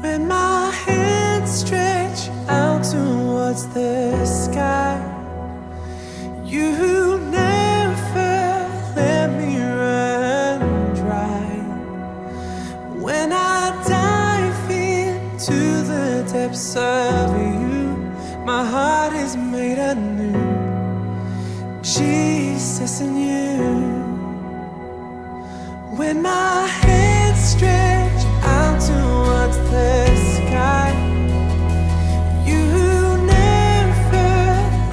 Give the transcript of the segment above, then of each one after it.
When my hands stretch out towards the sky, you never let me run dry. When I dive into the depths of you, my heart is made anew. Jesus in you. When my hands stretch out towards the sky, you never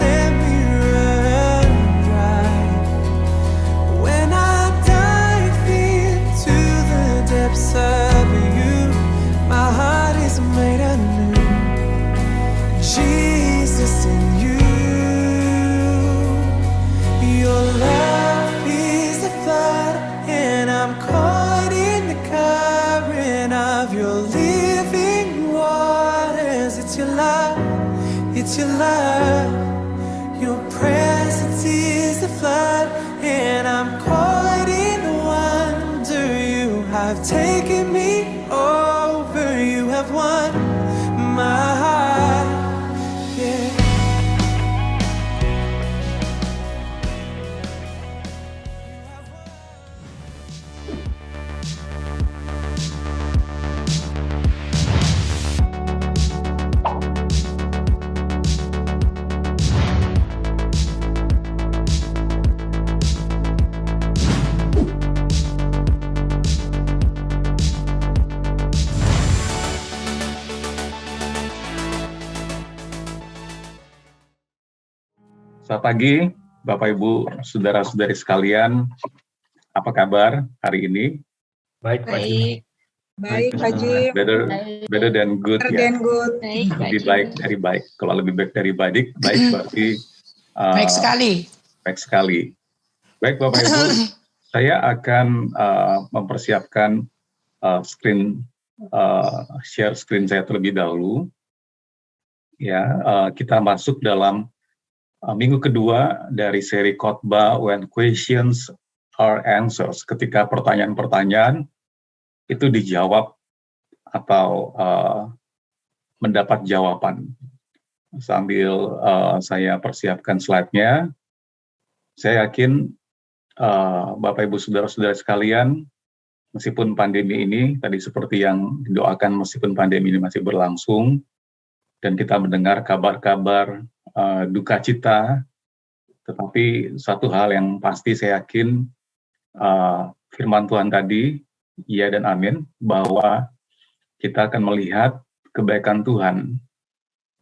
let me run dry. When I dive into the depths of you, my heart is made anew. Jesus in you. Your love is a flood, and I'm caught in the current of your living waters. It's your love, it's your love. Your presence is a flood, and I'm caught in the wonder. You have taken me over, you have won my heart, yeah. Selamat pagi, Bapak Ibu, saudara-saudari sekalian. Apa kabar hari ini? Baik, Pak Jim. Baik, Pak Jim. Better than good ya. Better than good. Lebih baik dari baik. Kalau lebih baik dari baik berarti Baik sekali. baik sekali. Baik Bapak Ibu, saya akan mempersiapkan share screen saya terlebih dahulu. Ya, kita masuk dalam minggu kedua dari seri khotbah When Questions Are Answers, ketika pertanyaan-pertanyaan itu dijawab atau mendapat jawaban. Sambil saya persiapkan slide-nya, saya yakin Bapak Ibu Saudara-saudara sekalian, meskipun pandemi ini, tadi seperti yang didoakan, meskipun pandemi ini masih berlangsung, dan kita mendengar kabar-kabar duka cita, tetapi satu hal yang pasti saya yakin, firman Tuhan tadi, ya dan amin, bahwa kita akan melihat kebaikan Tuhan,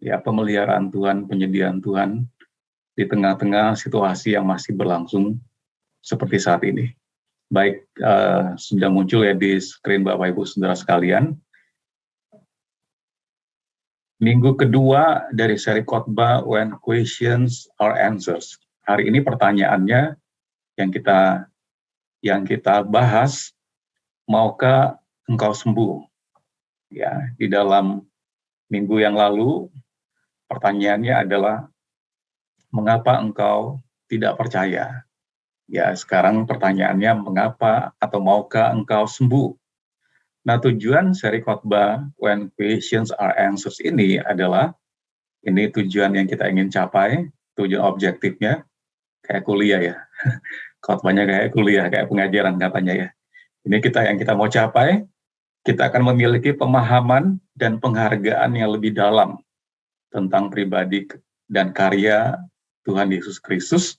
ya, pemeliharaan Tuhan, penyediaan Tuhan di tengah-tengah situasi yang masih berlangsung seperti saat ini. Baik, sudah muncul ya di screen Bapak Ibu Saudara sekalian. Minggu kedua dari seri khotbah When Questions Are Answers. Hari ini pertanyaannya yang kita bahas, maukah engkau sembuh? Ya, di dalam minggu yang lalu pertanyaannya adalah mengapa engkau tidak percaya? Ya, sekarang pertanyaannya mengapa atau maukah engkau sembuh? Nah, tujuan seri khotbah When Questions Are Answers ini adalah, ini tujuan yang kita ingin capai, tujuan objektifnya, kayak kuliah ya, khotbahnya kayak kuliah, kayak pengajaran katanya ya. Ini yang kita mau capai, kita akan memiliki pemahaman dan penghargaan yang lebih dalam tentang pribadi dan karya Tuhan Yesus Kristus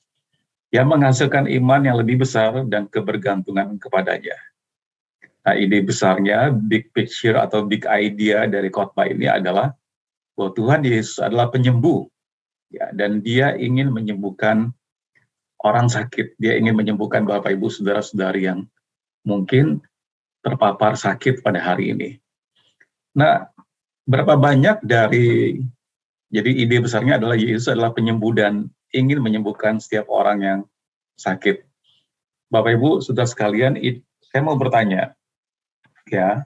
yang menghasilkan iman yang lebih besar dan kebergantungan kepadanya. Nah, ide besarnya, big picture atau big idea dari khotbah ini adalah bahwa Tuhan Yesus adalah penyembuh, ya, dan Dia ingin menyembuhkan orang sakit. Dia ingin menyembuhkan Bapak Ibu Saudara-saudari yang mungkin terpapar sakit pada hari ini. Nah, berapa banyak jadi ide besarnya adalah Yesus adalah penyembuh dan ingin menyembuhkan setiap orang yang sakit. Bapak Ibu Saudara sekalian, saya mau bertanya, ya,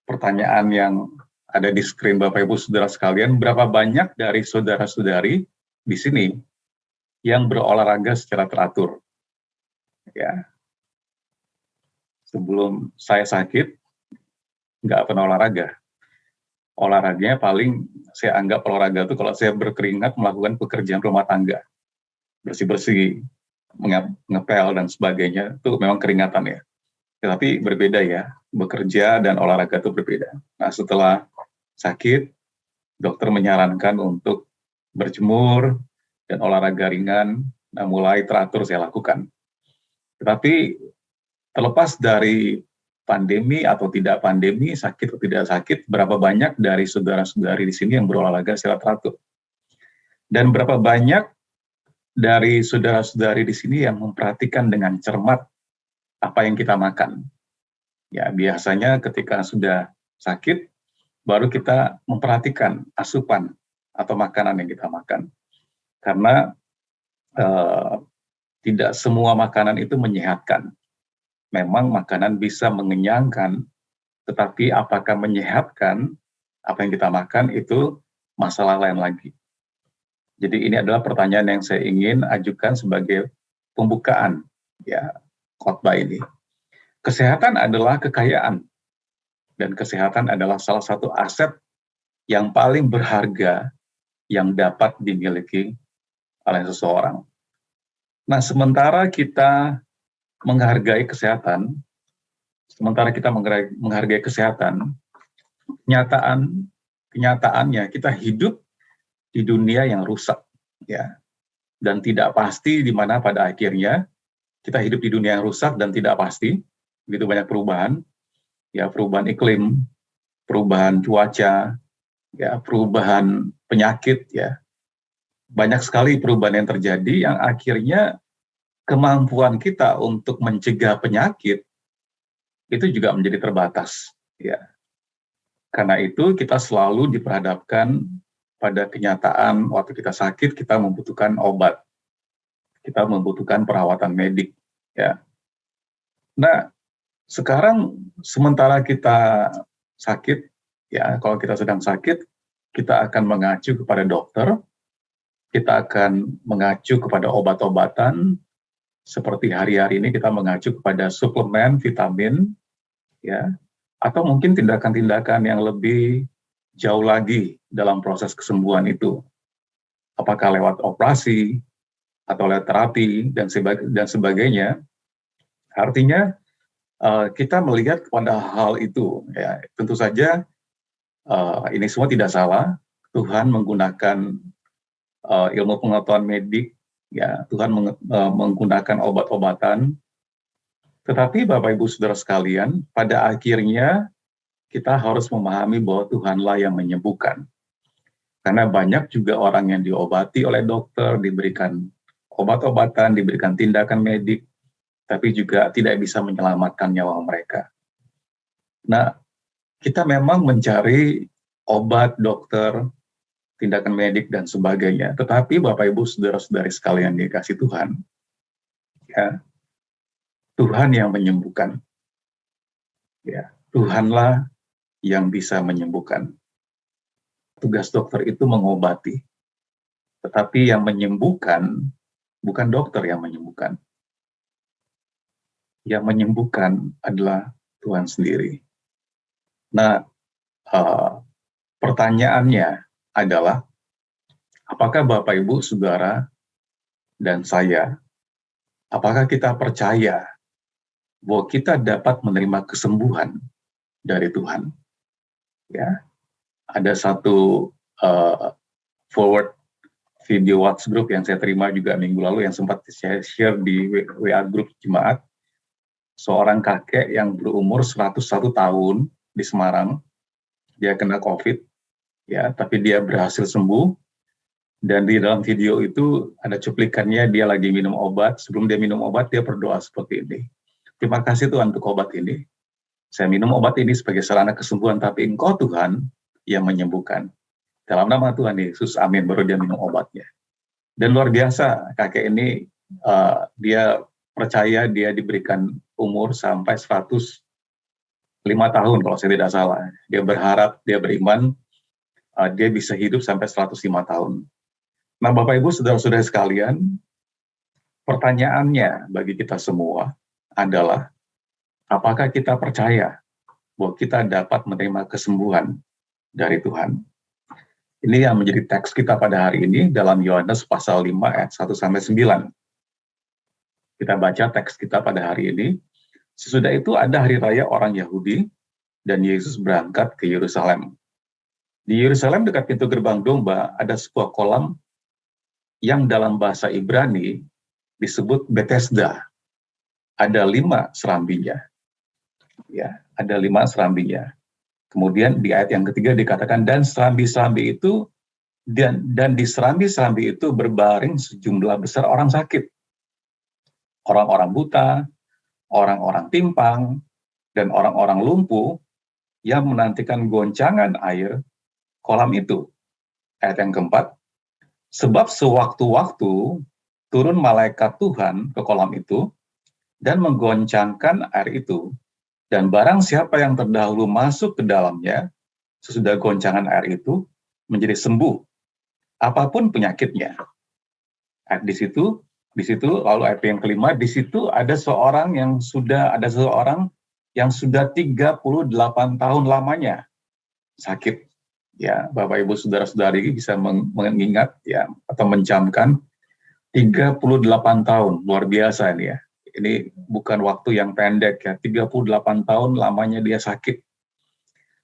pertanyaan yang ada di screen Bapak Ibu Saudara sekalian, berapa banyak dari saudara-saudari di sini yang berolahraga secara teratur? Ya, sebelum saya sakit, nggak pernah olahraga. olahraganya paling saya anggap olahraga itu kalau saya berkeringat melakukan pekerjaan rumah tangga, bersih-bersih, ngepel dan sebagainya, itu memang keringatan ya. Tetapi berbeda ya, bekerja dan olahraga itu berbeda. Nah, setelah sakit, dokter menyarankan untuk berjemur dan olahraga ringan. Nah, mulai teratur saya lakukan. Tetapi terlepas dari pandemi atau tidak pandemi, sakit atau tidak sakit, berapa banyak dari saudara-saudari di sini yang berolahraga secara teratur? Dan berapa banyak dari saudara-saudari di sini yang memperhatikan dengan cermat apa yang kita makan? Ya, biasanya ketika sudah sakit, baru kita memperhatikan asupan atau makanan yang kita makan. Karena tidak semua makanan itu menyehatkan. Memang makanan bisa mengenyangkan, tetapi apakah menyehatkan apa yang kita makan itu masalah lain lagi. Jadi ini adalah pertanyaan yang saya ingin ajukan sebagai pembukaan ya khotbah ini. Kesehatan adalah kekayaan, dan kesehatan adalah salah satu aset yang paling berharga yang dapat dimiliki oleh seseorang. Nah, sementara kita menghargai kesehatan, kenyataannya kita hidup di dunia yang rusak, ya, dan tidak pasti di mana pada akhirnya kita hidup di dunia yang rusak dan tidak pasti, begitu banyak perubahan, ya, perubahan iklim, perubahan cuaca, ya, perubahan penyakit, ya, banyak sekali perubahan yang terjadi yang akhirnya kemampuan kita untuk mencegah penyakit itu juga menjadi terbatas, ya. Karena itu kita selalu diperhadapkan pada kenyataan waktu kita sakit kita membutuhkan obat, kita membutuhkan perawatan medik, ya. Nah, sekarang sementara kita sakit, ya, kalau kita sedang sakit, kita akan mengacu kepada dokter, kita akan mengacu kepada obat-obatan, seperti hari-hari ini kita mengacu kepada suplemen vitamin, ya, atau mungkin tindakan-tindakan yang lebih jauh lagi dalam proses kesembuhan itu. Apakah lewat operasi, atau lewat terapi, dan sebagainya. Artinya, kita melihat kepada hal itu. Ya, tentu saja, ini semua tidak salah. Tuhan menggunakan ilmu pengetahuan medik, ya, Tuhan menggunakan obat-obatan. Tetapi Bapak Ibu Saudara sekalian, pada akhirnya kita harus memahami bahwa Tuhanlah yang menyembuhkan. Karena banyak juga orang yang diobati oleh dokter, diberikan obat-obatan, diberikan tindakan medik, tapi juga tidak bisa menyelamatkan nyawa mereka. Nah, kita memang mencari obat, dokter, tindakan medik, dan sebagainya. Tetapi Bapak Ibu Saudara-saudari sekalian dikasih Tuhan, ya, Tuhan yang menyembuhkan. Ya, Tuhanlah yang bisa menyembuhkan. Tugas dokter itu mengobati. Tetapi yang menyembuhkan bukan dokter yang menyembuhkan. Yang menyembuhkan adalah Tuhan sendiri. Nah, pertanyaannya adalah, apakah Bapak Ibu Saudara dan saya, apakah kita percaya bahwa kita dapat menerima kesembuhan dari Tuhan? Ya, ada satu forward video WhatsApp group yang saya terima juga minggu lalu yang sempat saya share di WA group jemaat. Seorang kakek yang berumur 101 tahun di Semarang, dia kena COVID, ya, tapi dia berhasil sembuh. Dan di dalam video itu ada cuplikannya dia lagi minum obat. Sebelum dia minum obat, dia berdoa seperti ini. Terima kasih Tuhan untuk obat ini. Saya minum obat ini sebagai sarana kesembuhan, tapi Engkau Tuhan yang menyembuhkan. Dalam nama Tuhan Yesus, amin, baru dia minum obatnya. Dan luar biasa, kakek ini, dia percaya dia diberikan umur sampai 105 tahun, kalau saya tidak salah. Dia berharap, dia beriman, dia bisa hidup sampai 105 tahun. Nah, Bapak Ibu, saudara-saudara sekalian, pertanyaannya bagi kita semua adalah, apakah kita percaya bahwa kita dapat menerima kesembuhan dari Tuhan. Ini yang menjadi teks kita pada hari ini dalam Yohanes pasal 5 ayat 1-9. Kita baca teks kita pada hari ini. Sesudah itu ada hari raya orang Yahudi dan Yesus berangkat ke Yerusalem. Di Yerusalem dekat pintu gerbang domba ada sebuah kolam yang dalam bahasa Ibrani disebut Bethesda. Ada 5 serambinya. Ya, ada 5 serambinya. Kemudian di ayat yang ketiga dikatakan, dan serambi-serambi itu, dan di serambi-serambi itu berbaring sejumlah besar orang sakit. Orang-orang buta, orang-orang timpang, dan orang-orang lumpuh yang menantikan goncangan air kolam itu. Ayat yang keempat, sebab sewaktu-waktu turun malaikat Tuhan ke kolam itu dan menggoncangkan air itu. Dan barang siapa yang terdahulu masuk ke dalamnya, sesudah goncangan air itu, menjadi sembuh, apapun penyakitnya. Di situ lalu ayat yang kelima, di situ ada seseorang yang sudah 38 tahun lamanya sakit. Ya, Bapak Ibu saudara-saudari bisa mengingat ya atau mencamkan 38 tahun, luar biasa ini ya. Ini bukan waktu yang pendek ya, 38 tahun lamanya dia sakit.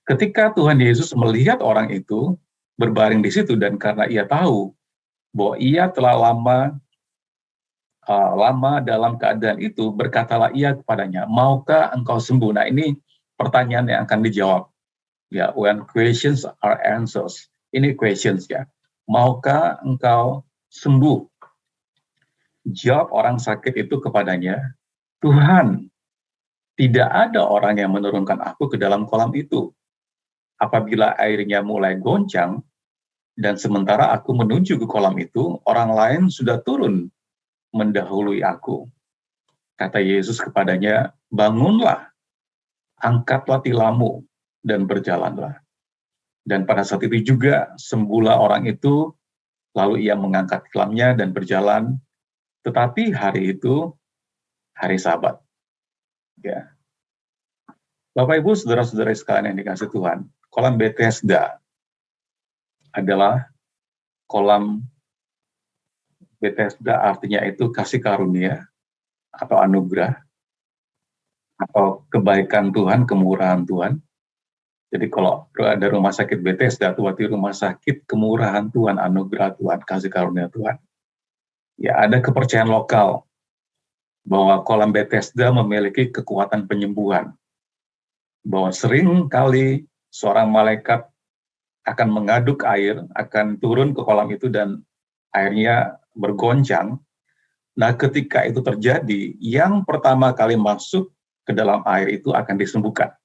Ketika Tuhan Yesus melihat orang itu berbaring di situ dan karena ia tahu bahwa ia telah lama dalam keadaan itu, berkatalah ia kepadanya, maukah engkau sembuh? Nah, ini pertanyaan yang akan dijawab. Ya, when questions are answers. Ini questions ya. Maukah engkau sembuh? Jawab orang sakit itu kepadanya, Tuhan, tidak ada orang yang menurunkan aku ke dalam kolam itu. Apabila airnya mulai goncang, dan sementara aku menuju ke kolam itu, orang lain sudah turun mendahului aku. Kata Yesus kepadanya, bangunlah, angkatlah tilammu, dan berjalanlah. Dan pada saat itu juga sembuhlah orang itu, lalu ia mengangkat tilamnya dan berjalan. Tetapi hari itu hari Sabat. Ya. Bapak Ibu, saudara-saudara sekalian yang dikasihi Tuhan, kolam Bethesda adalah kolam Bethesda, artinya itu kasih karunia atau anugerah atau kebaikan Tuhan, kemurahan Tuhan. Jadi kalau ada rumah sakit Bethesda, itu berarti rumah sakit kemurahan Tuhan, anugerah Tuhan, kasih karunia Tuhan. Ya, ada kepercayaan lokal bahwa kolam Bethesda memiliki kekuatan penyembuhan. Bahwa sering kali seorang malaikat akan mengaduk air, akan turun ke kolam itu dan airnya bergoncang. Nah, ketika itu terjadi, yang pertama kali masuk ke dalam air itu akan disembuhkan.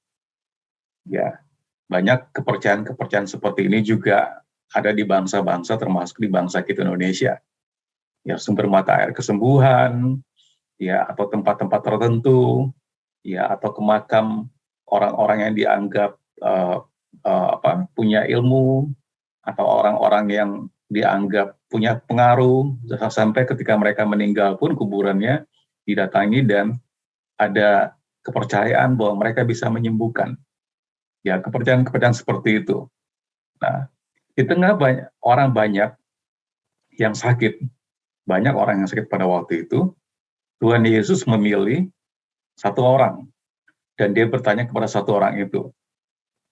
Ya, banyak kepercayaan-kepercayaan seperti ini juga ada di bangsa-bangsa, termasuk di bangsa kita Indonesia. Ya, sumber mata air kesembuhan, ya, atau tempat-tempat tertentu, ya, atau ke makam orang-orang yang dianggap punya ilmu, atau orang-orang yang dianggap punya pengaruh, sampai ketika mereka meninggal pun kuburannya didatangi dan ada kepercayaan bahwa mereka bisa menyembuhkan. Ya, kepercayaan-kepercayaan seperti itu. Nah, di tengah orang banyak yang sakit, banyak orang yang sakit pada waktu itu, Tuhan Yesus memilih satu orang, dan dia bertanya kepada satu orang itu.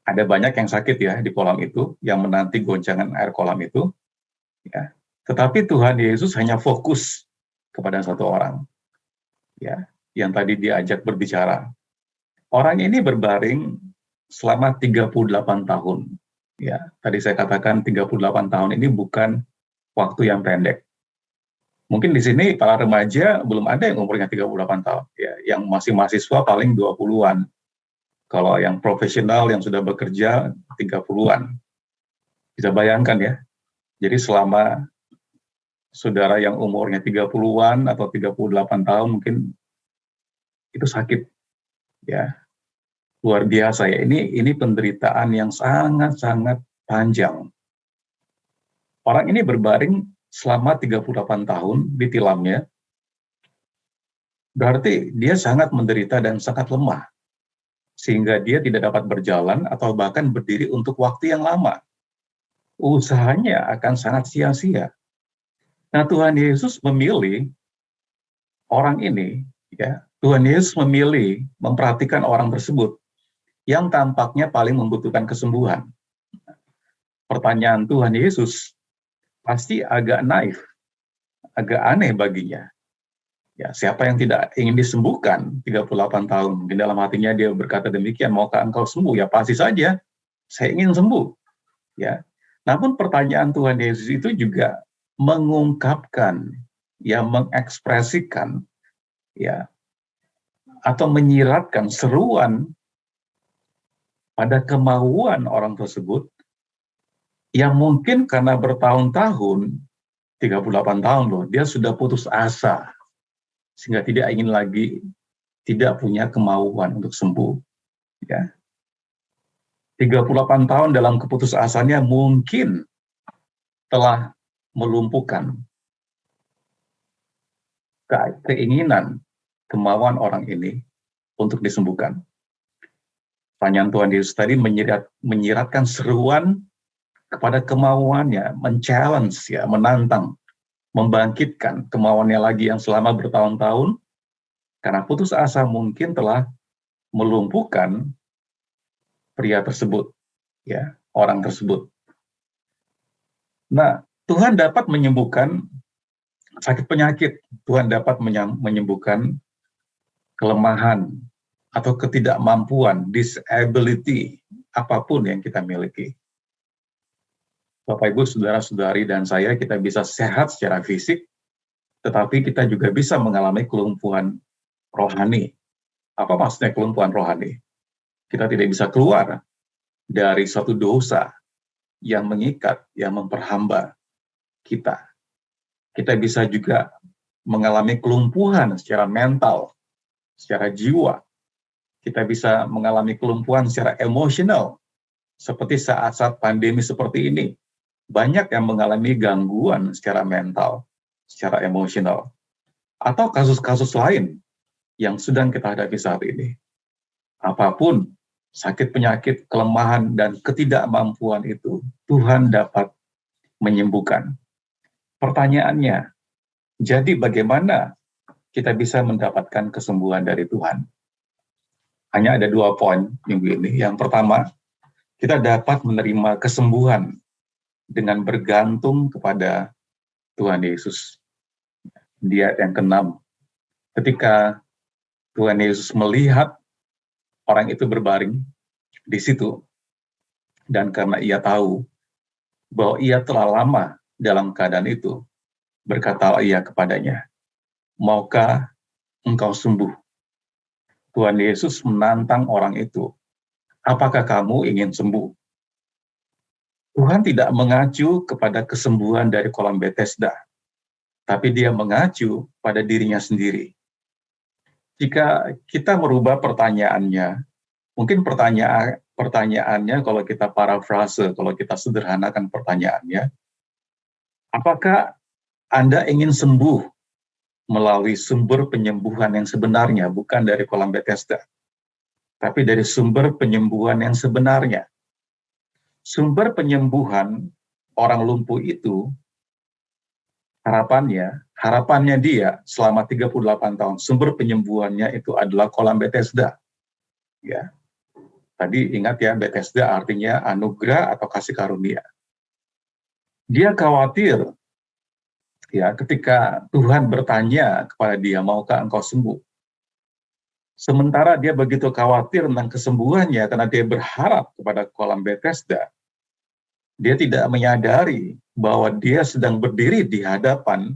Ada banyak yang sakit ya di kolam itu, yang menanti goncangan air kolam itu, ya. Tetapi Tuhan Yesus hanya fokus kepada satu orang, ya, yang tadi diajak berbicara. Orang ini berbaring selama 38 tahun. Ya, tadi saya katakan 38 tahun ini bukan waktu yang pendek. Mungkin di sini para remaja belum ada yang umurnya 38 tahun. Ya, yang masih mahasiswa paling 20-an. Kalau yang profesional yang sudah bekerja 30-an. Bisa bayangkan ya. Jadi selama saudara yang umurnya 30-an atau 38 tahun mungkin itu sakit. Ya. Luar biasa ya. Ini penderitaan yang sangat-sangat panjang. Orang ini berbaring selama 38 tahun di tilamnya, berarti dia sangat menderita dan sangat lemah. sehingga dia tidak dapat berjalan atau bahkan berdiri untuk waktu yang lama. Usahanya akan sangat sia-sia. Nah, Tuhan Yesus memilih orang ini, ya. Tuhan Yesus memilih memperhatikan orang tersebut yang tampaknya paling membutuhkan kesembuhan. Pertanyaan Tuhan Yesus pasti agak naif, agak aneh baginya. Ya, siapa yang tidak ingin disembuhkan 38 tahun? Di dalam hatinya dia berkata demikian, maukah engkau sembuh? Ya pasti saja, saya ingin sembuh. Ya. Namun pertanyaan Tuhan Yesus itu juga mengungkapkan, ya mengekspresikan, ya atau menyiratkan seruan pada kemauan orang tersebut yang mungkin karena bertahun-tahun, 38 tahun loh, dia sudah putus asa, sehingga tidak ingin lagi, tidak punya kemauan untuk sembuh. Ya. 38 tahun dalam keputusasaannya mungkin telah melumpuhkan keinginan, kemauan orang ini untuk disembuhkan. Pertanyaan Tuhan Yesus tadi menyiratkan seruan kepada kemauannya, men-challenge, ya, menantang, membangkitkan kemauannya lagi yang selama bertahun-tahun, karena putus asa mungkin telah melumpuhkan pria tersebut, ya, orang tersebut. Nah, Tuhan dapat menyembuhkan sakit penyakit, Tuhan dapat menyembuhkan kelemahan atau ketidakmampuan, disability, apapun yang kita miliki. Bapak, Ibu, saudara-saudari, dan saya, kita bisa sehat secara fisik, tetapi kita juga bisa mengalami kelumpuhan rohani. Apa maksudnya kelumpuhan rohani? Kita tidak bisa keluar dari suatu dosa yang mengikat, yang memperhamba kita. Kita bisa juga mengalami kelumpuhan secara mental, secara jiwa. Kita bisa mengalami kelumpuhan secara emosional, seperti saat-saat pandemi seperti ini. Banyak yang mengalami gangguan secara mental, secara emosional, atau kasus-kasus lain yang sedang kita hadapi saat ini. Apapun sakit penyakit, kelemahan, dan ketidakmampuan itu, Tuhan dapat menyembuhkan. Pertanyaannya, jadi bagaimana kita bisa mendapatkan kesembuhan dari Tuhan? Hanya ada 2 poin minggu ini. Yang pertama, kita dapat menerima kesembuhan dengan bergantung kepada Tuhan Yesus. Di ayat yang ke-6, ketika Tuhan Yesus melihat orang itu berbaring di situ, dan karena ia tahu bahwa ia telah lama dalam keadaan itu, berkatalah ia kepadanya, maukah engkau sembuh? Tuhan Yesus menantang orang itu, apakah kamu ingin sembuh? Tuhan tidak mengacu kepada kesembuhan dari kolam Bethesda, tapi dia mengacu pada dirinya sendiri. Jika kita merubah pertanyaannya, mungkin pertanyaannya kalau kita parafrase, kalau kita sederhanakan pertanyaannya, apakah Anda ingin sembuh melalui sumber penyembuhan yang sebenarnya, bukan dari kolam Bethesda, tapi dari sumber penyembuhan yang sebenarnya? Sumber penyembuhan orang lumpuh itu, harapannya dia selama 38 tahun, sumber penyembuhannya itu adalah kolam Bethesda. Ya. Tadi ingat ya, Bethesda artinya anugerah atau kasih karunia. Dia khawatir, ya, ketika Tuhan bertanya kepada dia, maukah engkau sembuh? Sementara dia begitu khawatir tentang kesembuhannya karena dia berharap kepada kolam Bethesda, dia tidak menyadari bahwa dia sedang berdiri di hadapan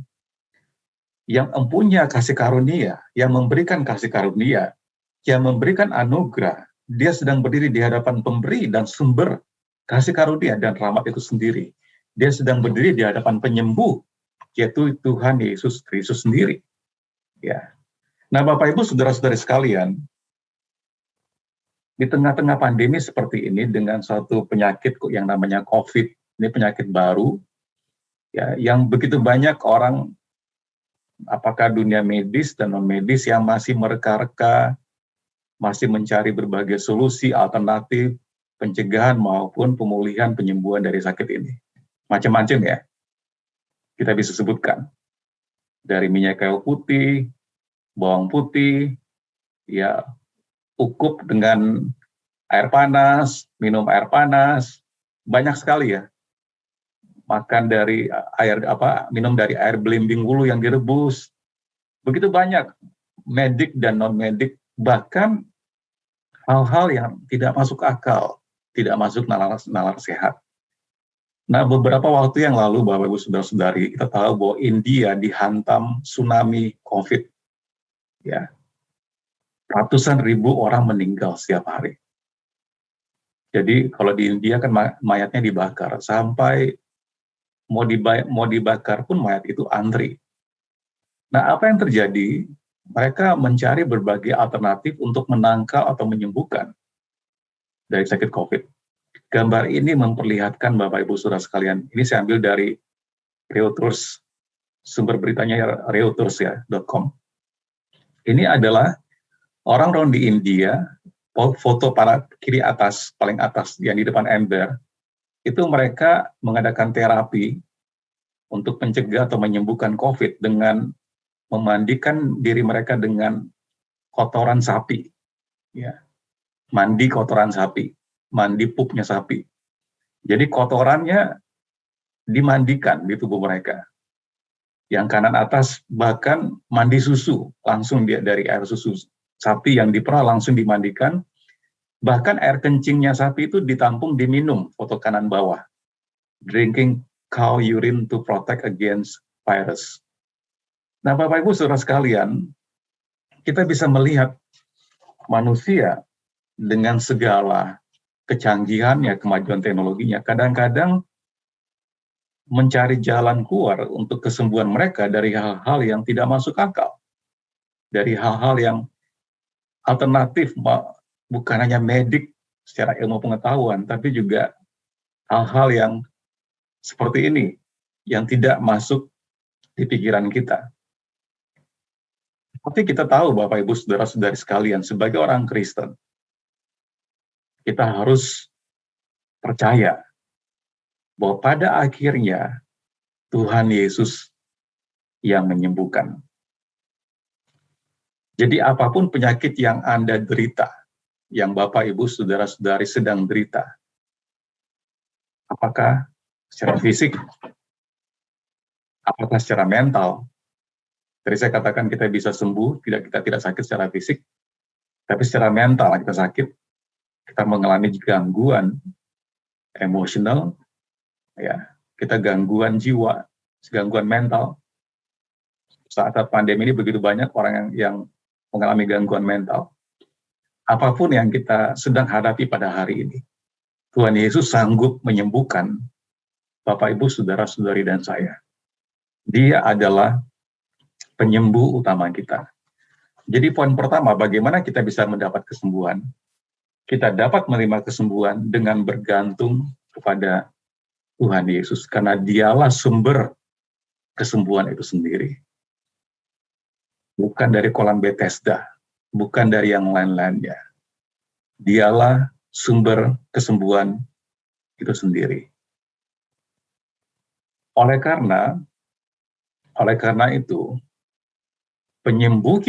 yang empunya kasih karunia, yang memberikan kasih karunia, yang memberikan anugerah. Dia sedang berdiri di hadapan pemberi dan sumber kasih karunia dan rahmat itu sendiri. Dia sedang berdiri di hadapan penyembuh, yaitu Tuhan Yesus Kristus sendiri. Ya. Nah, Bapak Ibu, saudara-saudari sekalian, di tengah-tengah pandemi seperti ini dengan suatu penyakit yang namanya COVID, ini penyakit baru, ya, yang begitu banyak orang, apakah dunia medis dan non-medis yang masih mereka-reka, masih mencari berbagai solusi alternatif pencegahan maupun pemulihan penyembuhan dari sakit ini. Macam-macam ya, kita bisa sebutkan. Dari minyak kayu putih, bawang putih, ya ukup dengan air panas, minum air panas, banyak sekali ya. Makan dari minum dari air belimbing wulu yang direbus. Begitu banyak medik dan non-medik, bahkan hal-hal yang tidak masuk akal, tidak masuk nalar sehat. Nah, beberapa waktu yang lalu, Bapak Ibu Saudara-saudari, kita tahu bahwa India dihantam tsunami COVID. Ya. Ratusan ribu orang meninggal setiap hari. Jadi kalau di India kan mayatnya dibakar, sampai mau dibakar pun mayat itu antri. Nah, apa yang terjadi? Mereka mencari berbagai alternatif untuk menangkal atau menyembuhkan dari sakit COVID. Gambar ini memperlihatkan Bapak Ibu Saudara sekalian, ini saya ambil dari Reuters, sumber beritanya Reuters.com. Ini adalah orang-orang di India, foto kiri atas, paling atas, yang di depan ember, itu mereka mengadakan terapi untuk mencegah atau menyembuhkan COVID dengan memandikan diri mereka dengan kotoran sapi. Ya. Mandi kotoran sapi, mandi pupnya sapi. Jadi kotorannya dimandikan di tubuh mereka. Yang kanan atas bahkan mandi susu, langsung dari air susu sapi yang diperah langsung dimandikan. Bahkan air kencingnya sapi itu ditampung diminum, foto kanan bawah. Drinking cow urine to protect against virus. Nah, Bapak Ibu Saudara sekalian, kita bisa melihat manusia dengan segala kecanggihannya, kemajuan teknologinya, kadang-kadang mencari jalan keluar untuk kesembuhan mereka dari hal-hal yang tidak masuk akal. Dari hal-hal yang alternatif, bukan hanya medik secara ilmu pengetahuan, tapi juga hal-hal yang seperti ini, yang tidak masuk di pikiran kita. Tapi kita tahu, Bapak Ibu Saudara-saudari sekalian, sebagai orang Kristen, kita harus percaya bahwa pada akhirnya Tuhan Yesus yang menyembuhkan. Jadi apapun penyakit yang Anda derita, yang Bapak Ibu Saudara-saudari sedang derita, apakah secara fisik, apakah secara mental, tadi saya katakan kita bisa sembuh, kita tidak sakit secara fisik, tapi secara mental kita sakit, kita mengalami gangguan emosional, ya, kita gangguan jiwa, gangguan mental. Saat pandemi ini begitu banyak orang yang mengalami gangguan mental. Apapun yang kita sedang hadapi pada hari ini, Tuhan Yesus sanggup menyembuhkan Bapak, Ibu, Saudara-saudari, dan saya. Dia adalah penyembuh utama kita. Jadi poin pertama, bagaimana kita bisa mendapat kesembuhan? Kita dapat menerima kesembuhan dengan bergantung kepada Tuhan Yesus, karena dialah sumber kesembuhan itu sendiri. Bukan dari kolam Bethesda, bukan dari yang lain-lainnya. Dialah sumber kesembuhan itu sendiri. Oleh karena itu, penyembuhan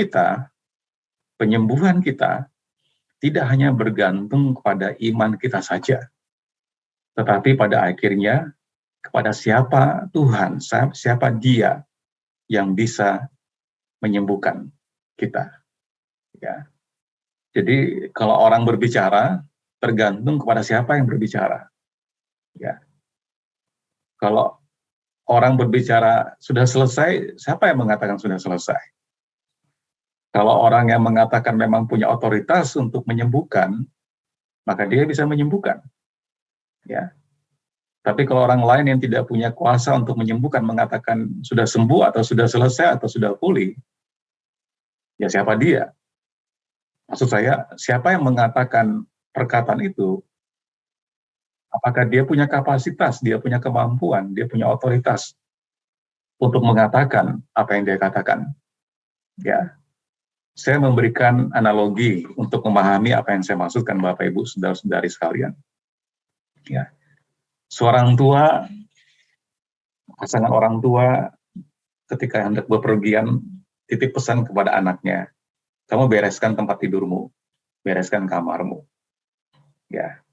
kita tidak hanya bergantung kepada iman kita saja, tetapi pada akhirnya kepada siapa Tuhan, siapa Dia yang bisa menyembuhkan kita. Ya. Jadi kalau orang berbicara, tergantung kepada siapa yang berbicara. Ya. Kalau orang berbicara sudah selesai, siapa yang mengatakan sudah selesai? Kalau orang yang mengatakan memang punya otoritas untuk menyembuhkan, maka dia bisa menyembuhkan. Ya. Tapi kalau orang lain yang tidak punya kuasa untuk menyembuhkan mengatakan sudah sembuh atau sudah selesai atau sudah pulih, ya siapa dia? Maksud saya, siapa yang mengatakan perkataan itu? Apakah dia punya kapasitas, dia punya kemampuan, dia punya otoritas untuk mengatakan apa yang dia katakan? Ya. Saya memberikan analogi untuk memahami apa yang saya maksudkan, Bapak Ibu, saudara-saudari sekalian. Ya. Seorang tua, pasangan orang tua, ketika hendak bepergian, titip pesan kepada anaknya, kamu bereskan tempat tidurmu, bereskan kamarmu. Ya.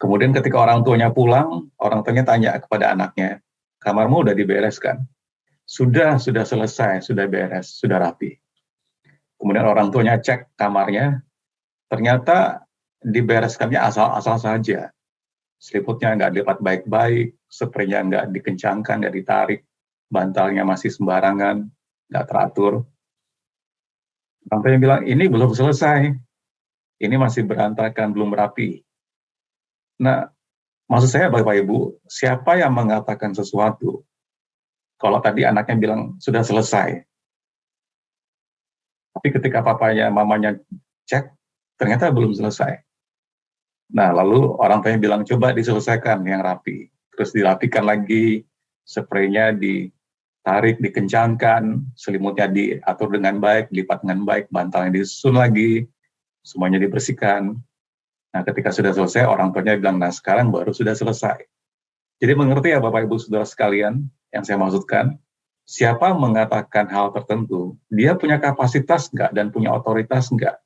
Kemudian ketika orang tuanya pulang, orang tuanya tanya kepada anaknya, kamarmu udah dibereskan? Sudah selesai, sudah beres, sudah rapi. Kemudian orang tuanya cek kamarnya, ternyata dibereskannya asal-asal saja. Selimutnya nggak dilipat baik-baik, spraynya nggak dikencangkan, nggak ditarik, bantalnya masih sembarangan, nggak teratur. Orang tuanya bilang, ini belum selesai, ini masih berantakan, belum rapi. Nah, maksud saya Bapak Ibu, siapa yang mengatakan sesuatu? Kalau tadi anaknya bilang, sudah selesai. Tapi ketika papanya, mamanya cek, ternyata belum selesai. Nah, lalu orang tuanya bilang, coba diselesaikan yang rapi. Terus dirapikan lagi, spraynya ditarik, dikencangkan, selimutnya diatur dengan baik, dilipat dengan baik, bantalnya disusun lagi, semuanya dibersihkan. Nah, ketika sudah selesai, orang tuanya bilang, nah sekarang baru sudah selesai. Jadi mengerti ya Bapak Ibu Saudara sekalian yang saya maksudkan? Siapa mengatakan hal tertentu, dia punya kapasitas nggak dan punya otoritas nggak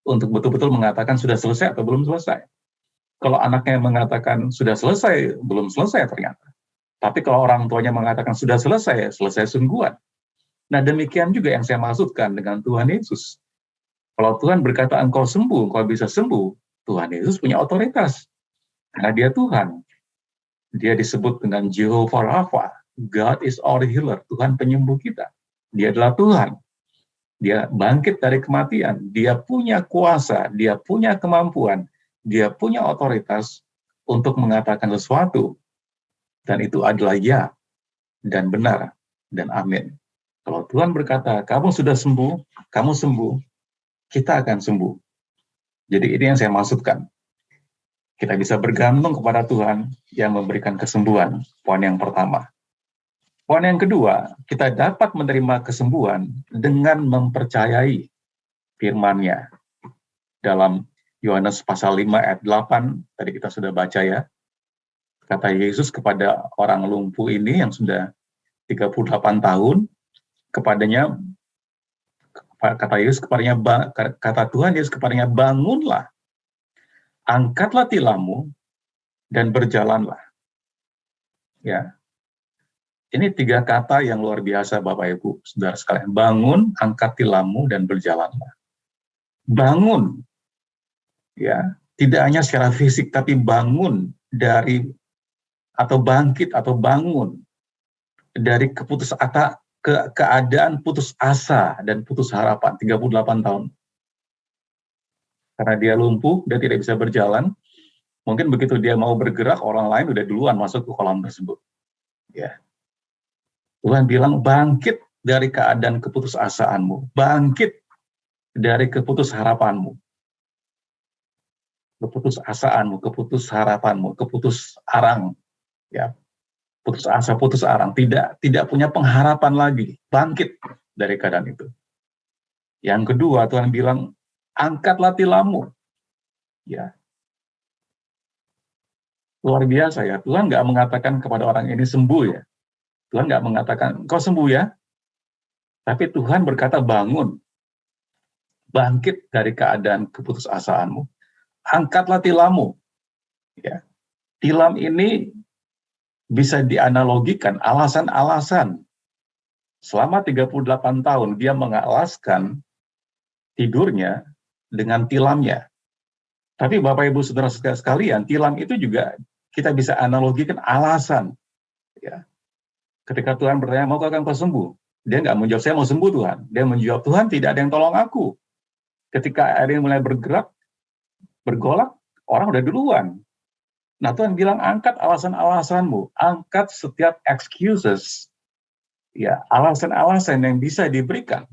untuk betul-betul mengatakan sudah selesai atau belum selesai. Kalau anaknya mengatakan sudah selesai, belum selesai ternyata. Tapi kalau orang tuanya mengatakan sudah selesai, selesai sungguhan. Nah demikian juga yang saya maksudkan dengan Tuhan Yesus. Kalau Tuhan berkata engkau sembuh, engkau bisa sembuh, Tuhan Yesus punya otoritas. Karena dia Tuhan. Dia disebut dengan Jehovah Rapha. God is our healer, Tuhan penyembuh kita. Dia adalah Tuhan. Dia bangkit dari kematian. Dia punya kuasa, dia punya kemampuan, dia punya otoritas untuk mengatakan sesuatu. Dan itu adalah ya, dan benar, dan amin. Kalau Tuhan berkata, kamu sudah sembuh, kamu sembuh, kita akan sembuh. Jadi ini yang saya maksudkan. Kita bisa bergantung kepada Tuhan yang memberikan kesembuhan. Poin yang pertama. Poin yang kedua, kita dapat menerima kesembuhan dengan mempercayai firman-Nya. Dalam Yohanes pasal 5 ayat 8, tadi kita sudah baca ya, kata Yesus kepada orang lumpuh ini yang sudah 38 tahun, kepadanya, kata Tuhan Yesus kepadanya, bangunlah, angkatlah tilammu, dan berjalanlah. Ya. Ini 3 kata yang luar biasa Bapak Ibu, saudara sekalian. Bangun, angkat tilammu, dan berjalanlah. Bangun, ya, tidak hanya secara fisik, tapi bangun dari, atau bangkit, atau bangun dari keadaan putus asa dan putus harapan, 38 tahun. Karena dia lumpuh, dia tidak bisa berjalan, mungkin begitu dia mau bergerak, orang lain udah duluan masuk ke kolam tersebut. Ya. Tuhan bilang, bangkit dari keadaan keputusasaanmu, bangkit dari keputus harapanmu, keputusasaanmu, keputus harapanmu, keputus arang, ya, putus asa, putus arang, tidak punya pengharapan lagi, bangkit dari keadaan itu. Yang kedua, Tuhan bilang, angkatlah tilammu, ya. Luar biasa ya, Tuhan nggak mengatakan kepada orang ini sembuh ya. Tuhan nggak mengatakan, kau sembuh ya. Tapi Tuhan berkata, bangun. Bangkit dari keadaan keputusasaanmu. Angkatlah tilammu. Ya. Tilam ini bisa dianalogikan alasan-alasan. Selama 38 tahun, dia mengalaskan tidurnya dengan tilamnya. Tapi Bapak Ibu Saudara sekalian, tilam itu juga kita bisa analogikan alasan. Ya. Ketika Tuhan bertanya, maukah engkau sembuh? Dia nggak menjawab, saya mau sembuh Tuhan. Dia menjawab, Tuhan tidak ada yang tolong aku. Ketika air mulai bergerak, bergolak, orang udah duluan. Nah Tuhan bilang, angkat alasan-alasanmu. Angkat setiap excuses. Ya, alasan-alasan yang bisa diberikan.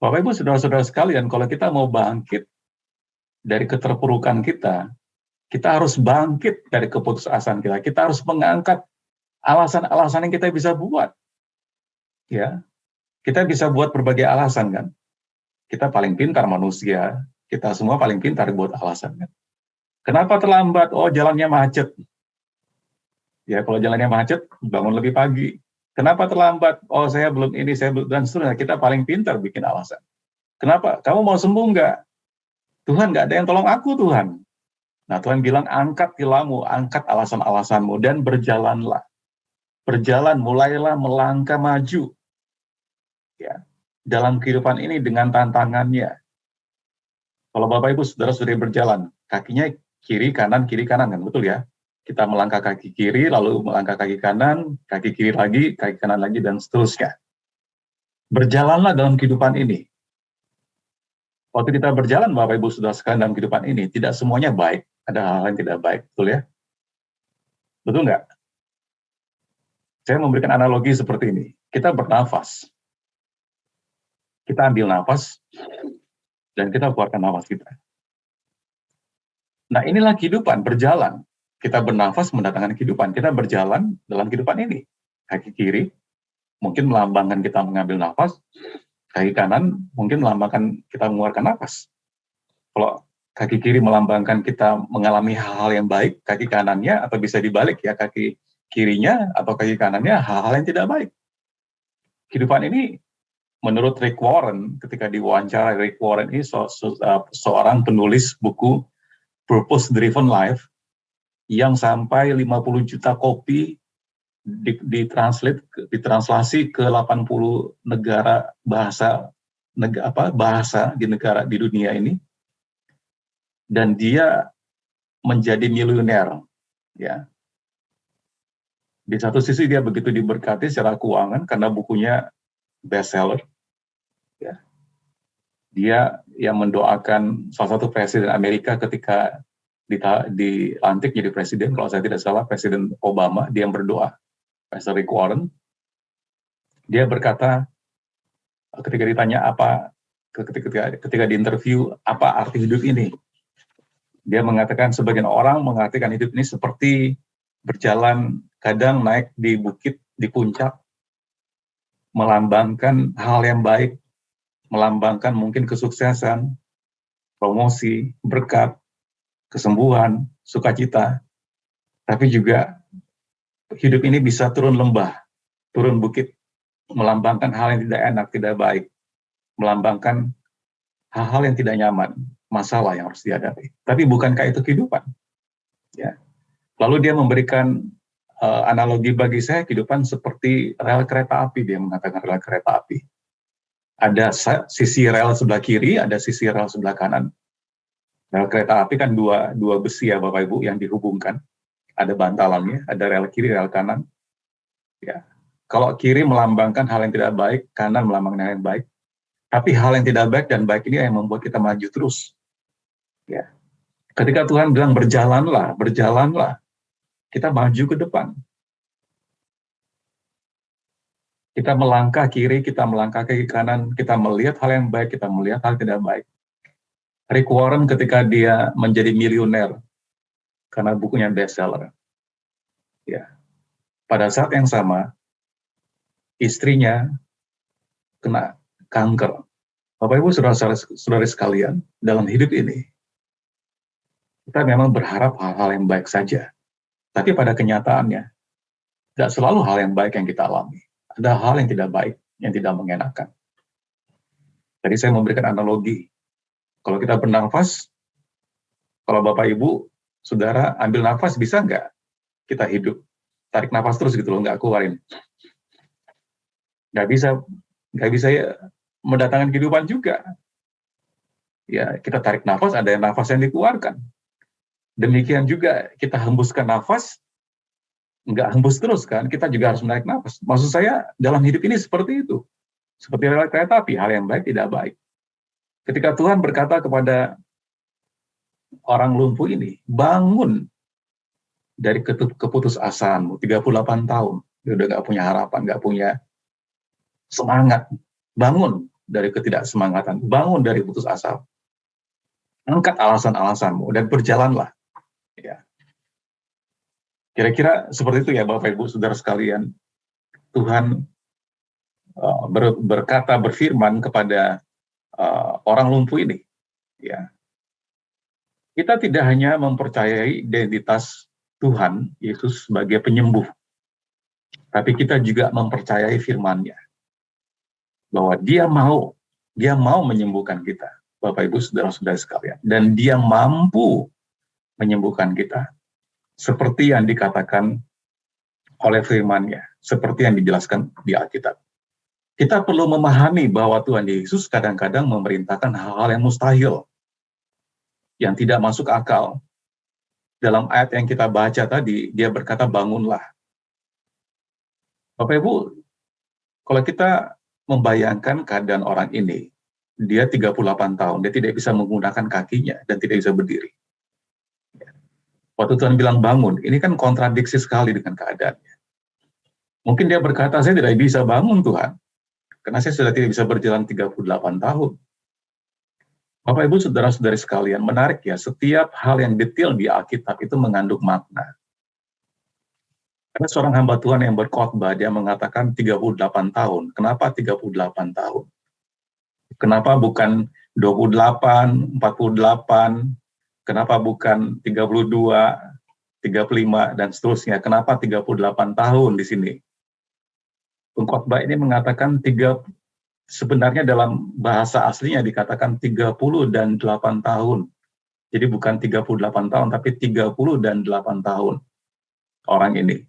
Bapak Ibu Saudara-saudara sekalian, kalau kita mau bangkit dari keterpurukan kita harus bangkit dari keputusasaan kita. Kita harus mengangkat alasan-alasan yang kita bisa buat. Ya. Kita bisa buat berbagai alasan kan. Kita paling pintar manusia, kita semua paling pintar buat alasan. Kenapa terlambat? Oh, jalannya macet. Ya, kalau jalannya macet, bangun lebih pagi. Kenapa terlambat? Oh, saya belum ini, saya belum, dan seterusnya. Kita paling pintar bikin alasan. Kenapa? Kamu mau sembuh nggak? Tuhan, nggak ada yang tolong aku, Tuhan. Nah, Tuhan bilang, angkat tilammu, angkat alasan-alasanmu, dan berjalanlah. Berjalan, mulailah melangkah maju. Ya, dalam kehidupan ini dengan tantangannya. Kalau Bapak Ibu Saudara sudah berjalan, kakinya kiri kanan kan, betul ya? Kita melangkah kaki kiri, lalu melangkah kaki kiri lagi, kaki kanan lagi, dan seterusnya. Berjalanlah dalam kehidupan ini. Waktu kita berjalan, Bapak Ibu Saudara sekalian, dalam kehidupan ini, tidak semuanya baik. Ada hal yang tidak baik, betul ya? Betul nggak? Saya memberikan analogi seperti ini. Kita bernafas. Kita ambil nafas, dan kita keluarkan nafas kita. Nah, inilah kehidupan, berjalan. Kita bernafas mendatangkan kehidupan. Kita berjalan dalam kehidupan ini. Kaki kiri, mungkin melambangkan kita mengambil nafas. Kaki kanan, mungkin melambangkan kita mengeluarkan nafas. Kalau kaki kiri melambangkan kita mengalami hal-hal yang baik, kaki kanannya, atau bisa dibalik ya, kaki kirinya atau kaki kanannya, hal-hal yang tidak baik. Kehidupan ini, menurut Rick Warren, ketika diwawancara, Rick Warren ini seorang penulis buku Purpose Driven Life, yang sampai 50 juta kopi ditranslasi ke 80 negara bahasa di dunia ini, dan dia menjadi miliuner. Ya, di satu sisi dia begitu diberkati secara keuangan karena bukunya bestseller. Ya, dia yang mendoakan salah satu presiden Amerika ketika dilantik jadi presiden, kalau saya tidak salah Presiden Obama, dia yang berdoa. Pastor Rick Warren, dia berkata ketika ditanya ketika diinterview apa arti hidup ini, dia mengatakan sebagian orang mengartikan hidup ini seperti berjalan, kadang naik di bukit, di puncak, melambangkan hal yang baik, melambangkan mungkin kesuksesan, promosi, berkat, kesembuhan, sukacita, tapi juga hidup ini bisa turun lembah, turun bukit, melambangkan hal yang tidak enak, tidak baik, melambangkan hal-hal yang tidak nyaman, masalah yang harus dihadapi. Tapi bukankah itu kehidupan? Ya. Lalu dia memberikan analogi bagi saya, kehidupan seperti rel kereta api, dia mengatakan rel kereta api. Ada sisi rel sebelah kiri, ada sisi rel sebelah kanan. Rel kereta api kan dua besi ya Bapak Ibu yang dihubungkan. Ada bantalannya, ada rel kiri, rel kanan. Ya. Kalau kiri melambangkan hal yang tidak baik, kanan melambangkan hal yang baik. Tapi hal yang tidak baik dan baik ini yang membuat kita maju terus. Ya. Ketika Tuhan bilang berjalanlah, kita maju ke depan. Kita melangkah kiri, kita melangkah ke kanan, kita melihat hal yang baik, kita melihat hal yang tidak baik. Rick Warren ketika dia menjadi miliuner, karena bukunya bestseller. Ya. Pada saat yang sama, istrinya kena kanker. Bapak Ibu saudara sekalian, dalam hidup ini, kita memang berharap hal-hal yang baik saja. Tapi pada kenyataannya, tidak selalu hal yang baik yang kita alami. Ada hal yang tidak baik, yang tidak mengenakan. Tadi saya memberikan analogi. Kalau kita bernafas, kalau Bapak Ibu, Saudara ambil nafas, bisa nggak kita hidup? Tarik nafas terus gitu loh, nggak keluarin. Nggak bisa ya, mendatangkan kehidupan juga. Ya, kita tarik nafas, ada nafas yang dikeluarkan. Demikian juga kita hembuskan nafas, nggak hembus terus kan, kita juga harus menarik nafas. Maksud saya, dalam hidup ini seperti itu. Seperti rel kereta api, hal yang baik, tidak baik. Ketika Tuhan berkata kepada orang lumpuh ini, bangun dari keputusasaanmu, 38 tahun, dia udah nggak punya harapan, nggak punya semangat. Bangun dari ketidaksemangatan, bangun dari putus asa. Angkat alasan-alasanmu dan berjalanlah. Ya. Kira-kira seperti itu ya Bapak Ibu Saudara sekalian. Tuhan berkata, berfirman kepada orang lumpuh ini. Ya. Kita tidak hanya mempercayai identitas Tuhan Yesus sebagai penyembuh, tapi kita juga mempercayai firman-Nya bahwa Dia mau menyembuhkan kita, Bapak Ibu saudara-saudara sekalian, dan Dia mampu menyembuhkan kita seperti yang dikatakan oleh firman-Nya, seperti yang dijelaskan di Alkitab. Kita perlu memahami bahwa Tuhan Yesus kadang-kadang memerintahkan hal-hal yang mustahil, yang tidak masuk akal. Dalam ayat yang kita baca tadi, Dia berkata, bangunlah. Bapak Ibu, kalau kita membayangkan keadaan orang ini, dia 38 tahun, dia tidak bisa menggunakan kakinya dan tidak bisa berdiri. Waktu Tuhan bilang bangun, ini kan kontradiksi sekali dengan keadaannya. Mungkin dia berkata, saya tidak bisa bangun Tuhan, karena saya sudah tidak bisa berjalan 38 tahun. Bapak Ibu saudara-saudari sekalian, menarik ya, setiap hal yang detail di Alkitab itu mengandung makna. Ada seorang hamba Tuhan yang berkhotbah, dia mengatakan 38 tahun. Kenapa 38 tahun? Kenapa bukan 28, 48, kenapa bukan 32, 35, dan seterusnya? Kenapa 38 tahun di sini? Pengkhotbah ini mengatakan sebenarnya dalam bahasa aslinya dikatakan 30 dan 8 tahun. Jadi bukan 38 tahun, tapi 30 dan 8 tahun. Orang ini.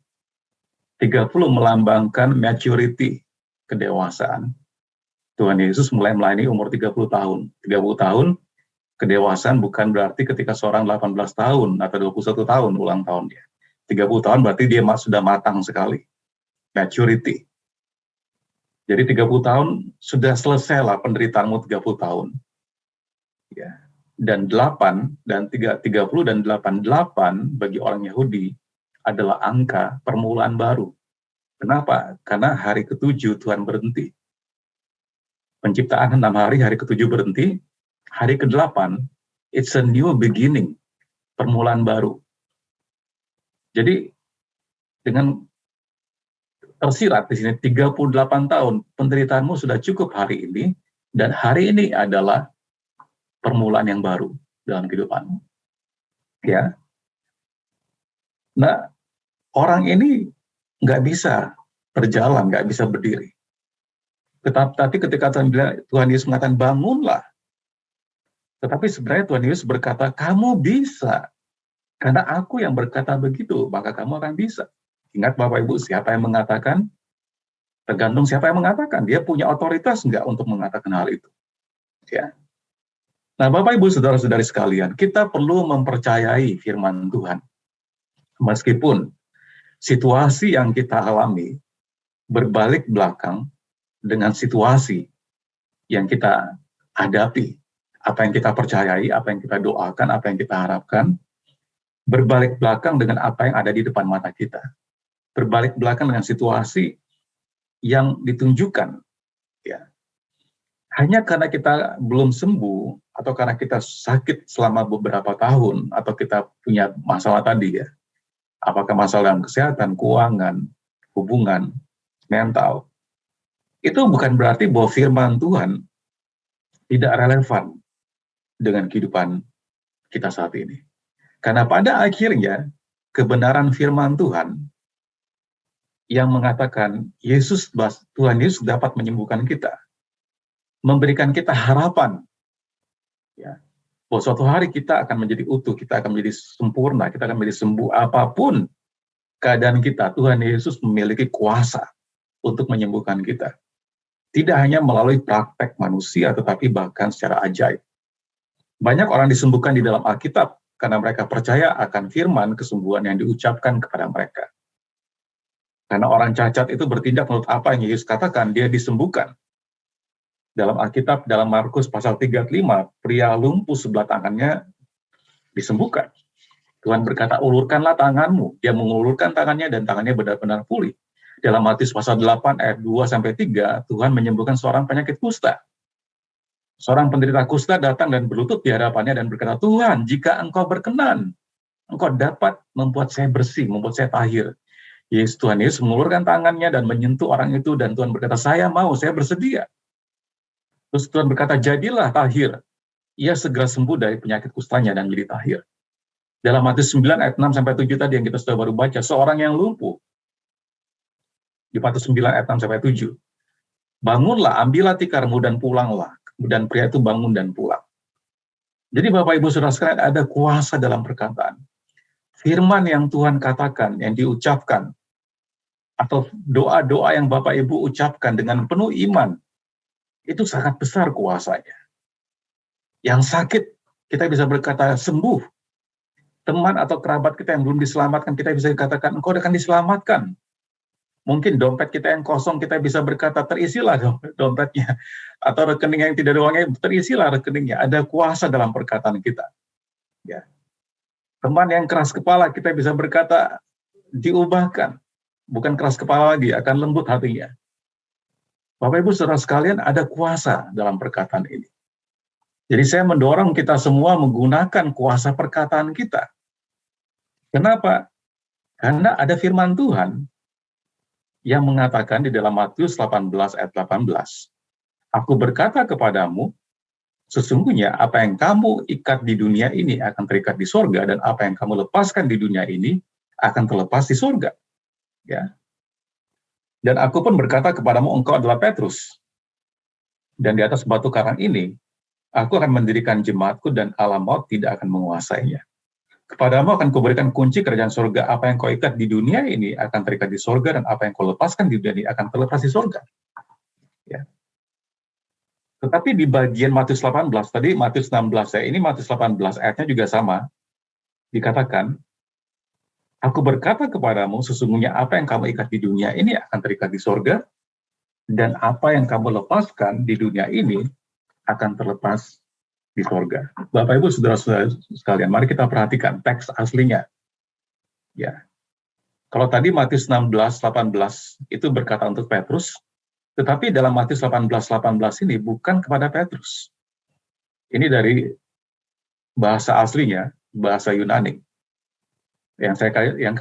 30 melambangkan maturity, kedewasaan. Tuhan Yesus mulai melayani umur 30 tahun. 30 tahun, kedewasaan bukan berarti ketika seorang 18 tahun atau 21 tahun ulang tahunnya. 30 tahun berarti dia sudah matang sekali. Maturity. Jadi 30 tahun sudah selesailah penderitaanmu 30 tahun. Ya. Dan 8 dan 30 dan 88 bagi orang Yahudi adalah angka permulaan baru. Kenapa? Karena hari ke-7 Tuhan berhenti. Penciptaan 6 hari, hari ke-7 berhenti. Hari ke-8, it's a new beginning. Permulaan baru. Jadi dengan tersirat di sini 38 tahun penderitaanmu sudah cukup hari ini, dan hari ini adalah permulaan yang baru dalam kehidupanmu. Ya. Nah, orang ini nggak bisa berjalan, nggak bisa berdiri. Tetapi ketika Tuhan Yesus mengatakan bangunlah, tetapi sebenarnya Tuhan Yesus berkata kamu bisa, karena aku yang berkata begitu, maka kamu akan bisa. Ingat Bapak Ibu, siapa yang mengatakan? Tergantung siapa yang mengatakan. Dia punya otoritas enggak untuk mengatakan hal itu. Ya. Nah Bapak Ibu, saudara-saudari sekalian, kita perlu mempercayai firman Tuhan. Meskipun situasi yang kita alami berbalik belakang dengan situasi yang kita hadapi. Apa yang kita percayai, apa yang kita doakan, apa yang kita harapkan, berbalik belakang dengan apa yang ada di depan mata kita. Berbalik belakang dengan situasi yang ditunjukkan, ya. Hanya karena kita belum sembuh atau karena kita sakit selama beberapa tahun atau kita punya masalah tadi ya, apakah masalah dalam kesehatan, keuangan, hubungan, mental, itu bukan berarti bahwa firman Tuhan tidak relevan dengan kehidupan kita saat ini. Karena pada akhirnya kebenaran firman Tuhan yang mengatakan Tuhan Yesus dapat menyembuhkan kita, memberikan kita harapan, ya, bahwa suatu hari kita akan menjadi utuh, kita akan menjadi sempurna, kita akan menjadi sembuh apapun keadaan kita. Tuhan Yesus memiliki kuasa untuk menyembuhkan kita, tidak hanya melalui praktek manusia, tetapi bahkan secara ajaib. Banyak orang disembuhkan di dalam Alkitab karena mereka percaya akan firman kesembuhan yang diucapkan kepada mereka. Karena orang cacat itu bertindak menurut apa yang Yesus katakan, dia disembuhkan. Dalam Alkitab, dalam Markus pasal 35, pria lumpuh sebelah tangannya disembuhkan. Tuhan berkata, ulurkanlah tanganmu. Dia mengulurkan tangannya dan tangannya benar-benar pulih. Dalam Matius pasal 8 ayat 2-3, Tuhan menyembuhkan seorang penyakit kusta. Seorang penderita kusta datang dan berlutut di hadapannya dan berkata, Tuhan, jika engkau berkenan, engkau dapat membuat saya bersih, membuat saya tahir. Tuhan Yesus mengulurkan tangannya dan menyentuh orang itu, dan Tuhan berkata, saya mau, saya bersedia. Terus Tuhan berkata, jadilah tahir. Ia segera sembuh dari penyakit kustanya dan menjadi tahir. Dalam Matius 9 ayat 6-7 tadi yang kita sudah baru baca, seorang yang lumpuh. Di Matius 9 ayat 6-7. Bangunlah, ambillah tikarmu dan pulanglah. Dan pria itu bangun dan pulang. Jadi Bapak Ibu Saudara sekalian, ada kuasa dalam perkataan. Firman yang Tuhan katakan, yang diucapkan, atau doa-doa yang Bapak Ibu ucapkan dengan penuh iman, itu sangat besar kuasanya. Yang sakit, kita bisa berkata sembuh. Teman atau kerabat kita yang belum diselamatkan, kita bisa katakan, engkau akan diselamatkan. Mungkin dompet kita yang kosong, kita bisa berkata, terisilah dompetnya. Atau rekening yang tidak ada uangnya, terisilah rekeningnya. Ada kuasa dalam perkataan kita. Ya. Teman yang keras kepala, kita bisa berkata, diubahkan. Bukan keras kepala lagi, akan lembut hatinya. Bapak Ibu Saudara sekalian, ada kuasa dalam perkataan ini. Jadi saya mendorong kita semua menggunakan kuasa perkataan kita. Kenapa? Karena ada firman Tuhan yang mengatakan di dalam Matius 18 ayat 18, Aku berkata kepadamu, sesungguhnya apa yang kamu ikat di dunia ini akan terikat di sorga, dan apa yang kamu lepaskan di dunia ini akan terlepas di sorga. Ya. Dan aku pun berkata kepadamu, engkau adalah Petrus. Dan di atas batu karang ini, aku akan mendirikan jemaatku dan alam maut tidak akan menguasainya. Kepadamu akan kuberikan kunci kerajaan surga. Apa yang kau ikat di dunia ini akan terikat di surga, dan apa yang kau lepaskan di dunia ini akan terlepas di surga. Ya. Tetapi di bagian Matius 18, tadi Matius 16, ya, ini Matius 18 ayatnya juga sama. Dikatakan, Aku berkata kepadamu, sesungguhnya apa yang kamu ikat di dunia ini akan terikat di sorga, dan apa yang kamu lepaskan di dunia ini akan terlepas di sorga. Bapak Ibu Saudara-saudara sekalian, mari kita perhatikan teks aslinya. Ya. Kalau tadi Matius 16:18 itu berkata untuk Petrus, tetapi dalam Matius 18:18 ini bukan kepada Petrus. Ini dari bahasa aslinya, bahasa Yunani. Yang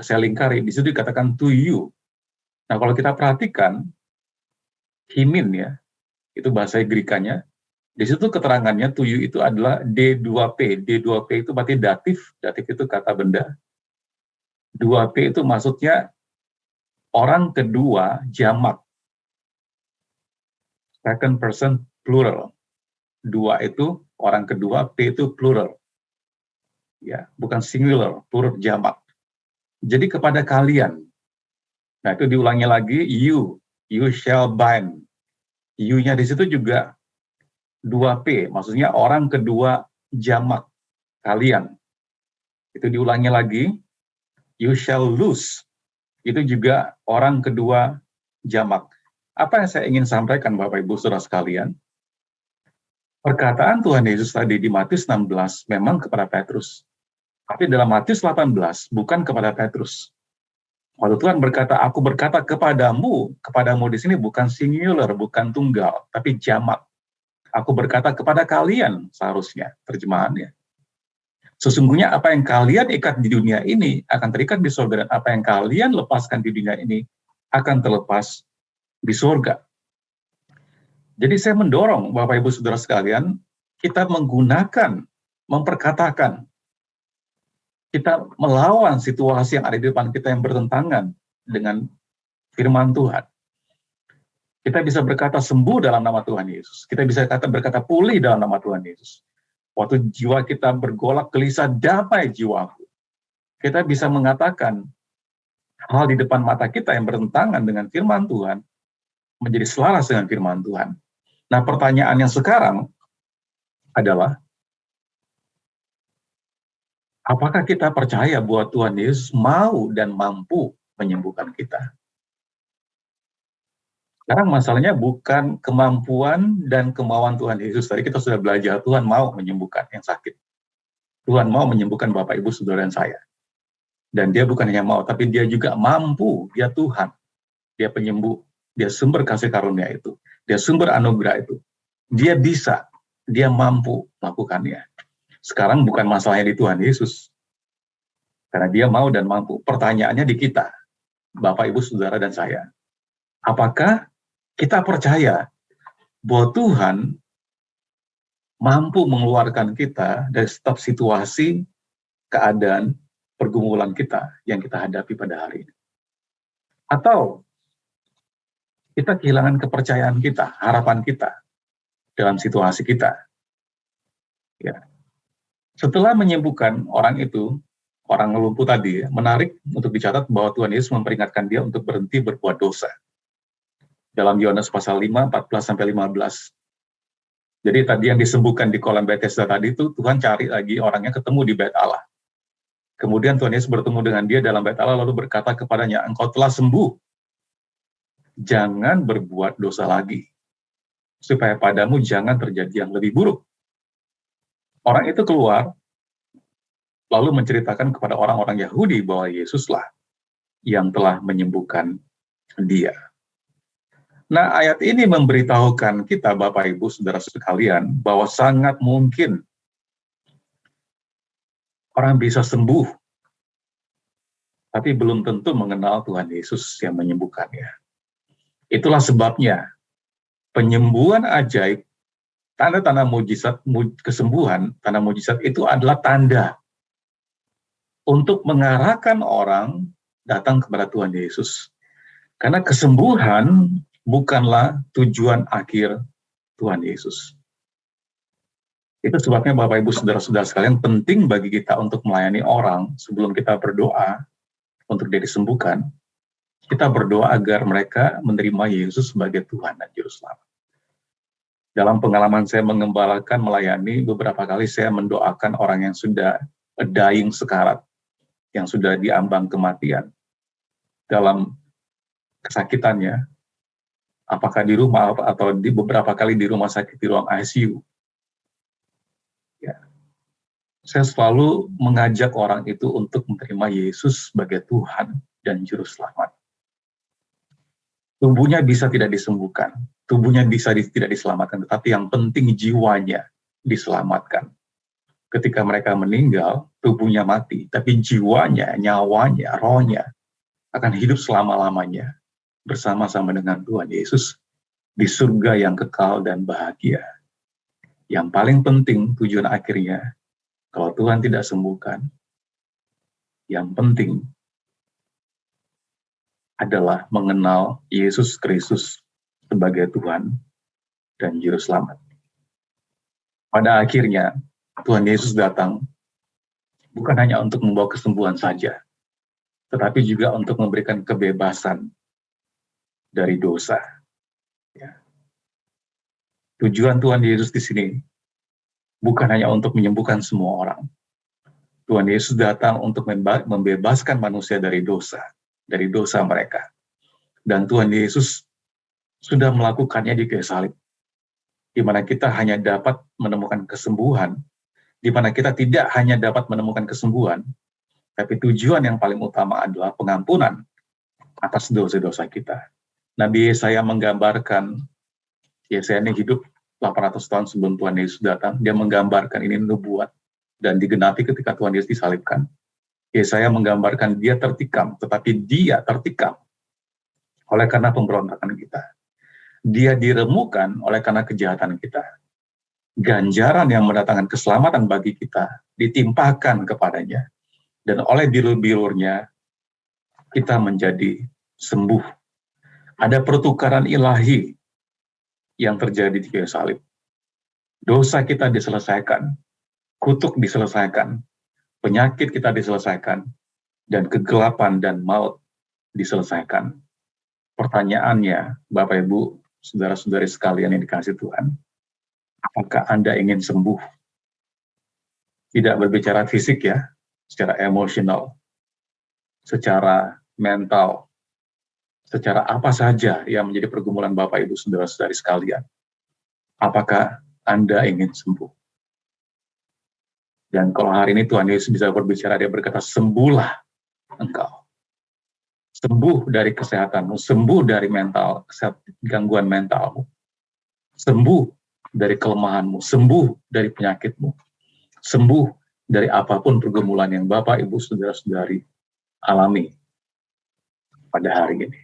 saya lingkari, di situ dikatakan to you. Nah, kalau kita perhatikan, himin ya, itu bahasa Grikanya, di situ keterangannya to you itu adalah D2P. D2P itu berarti datif itu kata benda. 2P itu maksudnya orang kedua jamak. Second person plural. 2 itu orang kedua, P itu plural. Ya, bukan singular, plural jamak. Jadi kepada kalian. Nah, itu diulangi lagi, you shall bind. You-nya di situ juga 2P, maksudnya orang kedua jamak, kalian. Itu diulangi lagi, you shall loose. Itu juga orang kedua jamak. Apa yang saya ingin sampaikan Bapak Ibu Saudara sekalian? Perkataan Tuhan Yesus tadi di Matius 16 memang kepada Petrus. Tapi dalam Matius 18 bukan kepada Petrus. Waktu Tuhan berkata, aku berkata kepadamu di sini bukan singular, bukan tunggal, tapi jamak. Aku berkata kepada kalian, seharusnya terjemahannya. Sesungguhnya apa yang kalian ikat di dunia ini akan terikat di surga, dan apa yang kalian lepaskan di dunia ini akan terlepas di surga. Jadi saya mendorong Bapak Ibu Saudara sekalian, kita memperkatakan, kita melawan situasi yang ada di depan kita yang bertentangan dengan firman Tuhan. Kita bisa berkata sembuh dalam nama Tuhan Yesus. Kita bisa berkata pulih dalam nama Tuhan Yesus. Waktu jiwa kita bergolak gelisah, damai jiwaku. Kita bisa mengatakan hal di depan mata kita yang bertentangan dengan firman Tuhan menjadi selaras dengan firman Tuhan. Nah, pertanyaan yang sekarang adalah, apakah kita percaya bahwa Tuhan Yesus mau dan mampu menyembuhkan kita? Sekarang masalahnya bukan kemampuan dan kemauan Tuhan Yesus. Tadi kita sudah belajar, Tuhan mau menyembuhkan yang sakit. Tuhan mau menyembuhkan Bapak, Ibu, Saudara, dan saya. Dan dia bukan hanya mau, tapi dia juga mampu. Dia Tuhan. Dia penyembuh. Dia sumber kasih karunia itu. Dia sumber anugerah itu. Dia bisa. Dia mampu melakukannya. Sekarang bukan masalahnya di Tuhan Yesus. Karena dia mau dan mampu. Pertanyaannya di kita, Bapak, Ibu, Saudara, dan saya. Apakah kita percaya bahwa Tuhan mampu mengeluarkan kita dari setiap situasi, keadaan, pergumulan kita yang kita hadapi pada hari ini. Atau kita kehilangan kepercayaan kita, harapan kita dalam situasi kita. Ya. Setelah menyembuhkan orang itu, orang lumpuh tadi, menarik untuk dicatat bahwa Tuhan Yesus memperingatkan dia untuk berhenti berbuat dosa. Dalam Yohanes pasal 5, 14-15. Jadi tadi yang disembuhkan di kolam Bethesda tadi itu, Tuhan cari lagi orangnya ketemu di Bait Allah. Kemudian Tuhan Yesus bertemu dengan dia dalam Bait Allah lalu berkata kepadanya, engkau telah sembuh. Jangan berbuat dosa lagi, supaya padamu jangan terjadi yang lebih buruk. Orang itu keluar, lalu menceritakan kepada orang-orang Yahudi bahwa Yesuslah yang telah menyembuhkan dia. Nah, ayat ini memberitahukan kita, Bapak Ibu, Saudara sekalian, bahwa sangat mungkin orang bisa sembuh, tapi belum tentu mengenal Tuhan Yesus yang menyembuhkannya. Itulah sebabnya penyembuhan ajaib, tanda-tanda mujizat, kesembuhan, tanda mujizat itu adalah tanda untuk mengarahkan orang datang kepada Tuhan Yesus. Karena kesembuhan bukanlah tujuan akhir Tuhan Yesus. Itu sebabnya Bapak Ibu Saudara-saudara sekalian, penting bagi kita untuk melayani orang sebelum kita berdoa untuk dia disembuhkan. Kita berdoa agar mereka menerima Yesus sebagai Tuhan dan Juru Selamat. Dalam pengalaman saya mengembalakan, melayani, beberapa kali saya mendoakan orang yang sudah dying sekarat, yang sudah diambang kematian, dalam kesakitannya, apakah di rumah atau di beberapa kali di rumah sakit, di ruang ICU. Ya. Saya selalu mengajak orang itu untuk menerima Yesus sebagai Tuhan dan Juru Selamat. Tubuhnya bisa tidak disembuhkan, tubuhnya bisa tidak diselamatkan, tetapi yang penting jiwanya diselamatkan. Ketika mereka meninggal, tubuhnya mati, tapi jiwanya, nyawanya, rohnya akan hidup selama-lamanya bersama-sama dengan Tuhan Yesus di surga yang kekal dan bahagia. Yang paling penting tujuan akhirnya, kalau Tuhan tidak sembuhkan, yang penting adalah mengenal Yesus Kristus sebagai Tuhan dan Juru Selamat. Pada akhirnya, Tuhan Yesus datang bukan hanya untuk membawa kesembuhan saja, tetapi juga untuk memberikan kebebasan dari dosa. Ya. Tujuan Tuhan Yesus di sini bukan hanya untuk menyembuhkan semua orang. Tuhan Yesus datang untuk membebaskan manusia dari dosa mereka. Dan Tuhan Yesus sudah melakukannya di kayu salib, di mana kita hanya dapat menemukan kesembuhan, di mana kita tidak hanya dapat menemukan kesembuhan, tapi tujuan yang paling utama adalah pengampunan atas dosa-dosa kita. Nabi Yesaya menggambarkan, Yesaya ini hidup 800 tahun sebelum Tuhan Yesus datang, dia menggambarkan ini nubuat, dan digenapi ketika Tuhan Yesus disalibkan. Yesaya menggambarkan dia tertikam, tetapi dia tertikam oleh karena pemberontakan kita. Dia diremukan oleh karena kejahatan kita. Ganjaran yang mendatangkan keselamatan bagi kita ditimpakan kepadanya. Dan oleh bilur-bilurnya, kita menjadi sembuh. Ada pertukaran ilahi yang terjadi di kayu salib. Dosa kita diselesaikan, kutuk diselesaikan, penyakit kita diselesaikan, dan kegelapan dan maut diselesaikan. Pertanyaannya, Bapak Ibu, saudara-saudari sekalian yang dikasihi Tuhan, apakah Anda ingin sembuh? Tidak berbicara fisik ya, secara emosional, secara mental, secara apa saja yang menjadi pergumulan Bapak Ibu saudara-saudari sekalian. Apakah Anda ingin sembuh? Dan kalau hari ini Tuhan Yesus bisa berbicara, dia berkata, sembuhlah engkau. Sembuh dari kesehatanmu, sembuh dari gangguan mentalmu, sembuh dari kelemahanmu, sembuh dari penyakitmu, sembuh dari apapun pergumulan yang Bapak, Ibu, saudara-saudari alami pada hari ini.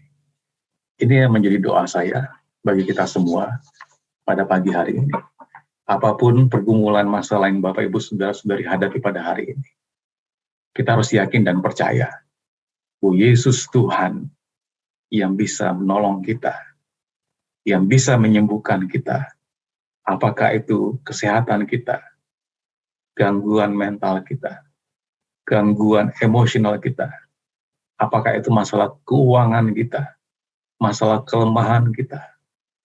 Ini yang menjadi doa saya bagi kita semua pada pagi hari ini. Apapun pergumulan masalah yang Bapak Ibu Saudara-saudari hadapi pada hari ini, kita harus yakin dan percaya bahwa Yesus Tuhan yang bisa menolong kita, yang bisa menyembuhkan kita. Apakah itu kesehatan kita, gangguan mental kita, gangguan emosional kita, apakah itu masalah keuangan kita, masalah kelemahan kita.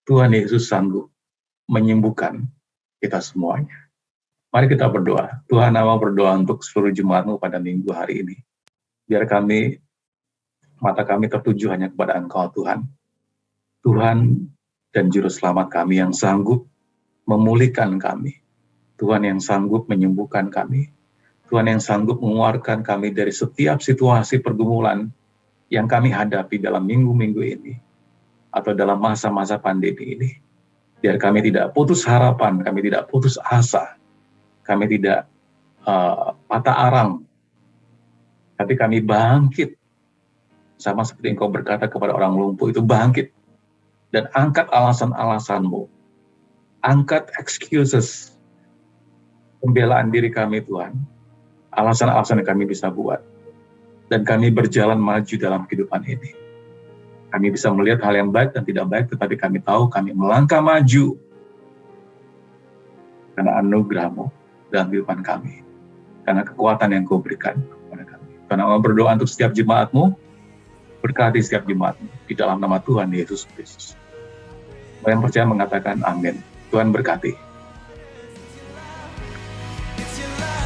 Tuhan Yesus sanggup menyembuhkan kita semuanya. Mari kita berdoa. Tuhan, nama berdoa untuk seluruh jemaat-Mu pada minggu hari ini. Biar mata kami tertuju hanya kepada Engkau, Tuhan. Tuhan dan Juru Selamat kami yang sanggup memulihkan kami. Tuhan yang sanggup menyembuhkan kami. Tuhan yang sanggup mengeluarkan kami dari setiap situasi pergumulan yang kami hadapi dalam minggu-minggu ini, atau dalam masa-masa pandemi ini. Biar kami tidak putus harapan, kami tidak putus asa, kami tidak patah arang, tapi kami bangkit. Sama seperti Engkau berkata kepada orang lumpuh itu, bangkit dan angkat alasan-alasan-Mu. Angkat excuses, pembelaan diri kami Tuhan, alasan-alasan yang kami bisa buat. Dan kami berjalan maju dalam kehidupan ini. Kami bisa melihat hal yang baik dan tidak baik, tetapi kami tahu kami melangkah maju. Karena anugerah-Mu dalam kehidupan kami. Karena kekuatan yang Kau berikan kepada kami. Karena kami berdoa untuk setiap jemaat-Mu, berkati setiap jemaat-Mu di dalam nama Tuhan Yesus Kristus. Yang percaya mengatakan amin. Tuhan berkati. It's your love.